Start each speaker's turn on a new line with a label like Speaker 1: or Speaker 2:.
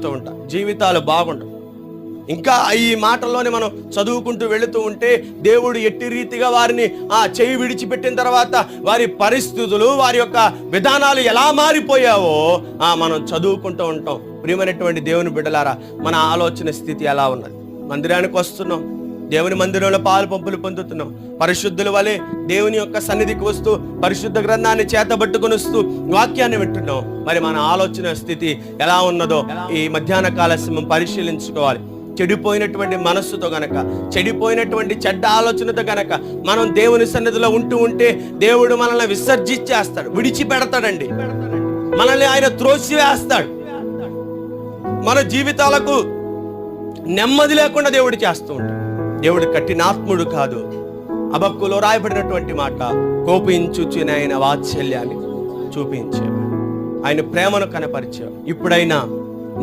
Speaker 1: చెప్తూ ఉంటా, జీవితాలు బాగుండవు. ఇంకా ఈ మాటల్లోనే మనం చదువుకుంటూ వెళుతూ ఉంటే దేవుడు ఎట్టి రీతిగా వారిని చేయి విడిచిపెట్టిన తర్వాత వారి పరిస్థితులు, వారి యొక్క విధానాలు ఎలా మారిపోయావో మనం చదువుకుంటూ ఉంటాం. ప్రియమైనటువంటి దేవుని బిడ్డలారా, మన ఆలోచన స్థితి ఎలా ఉన్నది? మందిరానికి వస్తున్నాం, దేవుని మందిరంలో పాలు పంపులు పొందుతున్నాం, పరిశుద్ధుల వలె దేవుని యొక్క సన్నిధికి వస్తూ పరిశుద్ధ గ్రంథాన్ని చేతబట్టుకుని వస్తూ వాక్యాన్ని వింటున్నాం. మరి మన ఆలోచన స్థితి ఎలా ఉన్నదో ఈ మధ్యాహ్న కాల సమయం పరిశీలించుకోవాలి. చెడిపోయినటువంటి మనస్సుతో గనక, చెడిపోయినటువంటి చెడ్డ ఆలోచనతో గనక మనం దేవుని సన్నిధిలో ఉంటూ ఉంటే దేవుడు మనల్ని విసర్జించేస్తాడు, విడిచిపెడతాడండి. మనల్ని ఆయన త్రోసివేస్తాడు. మన జీవితాలకు నెమ్మది లేకుండా దేవుడు చేస్తూ ఉంటాడు. దేవుడు కఠినాత్ముడు కాదు. హబక్కూలో రాయబడినటువంటి మాట, కోపించుచుని ఆయన వాత్సల్యాన్ని చూపించేవాడు, ఆయన ప్రేమను కనపరిచేవాడు. ఇప్పుడైనా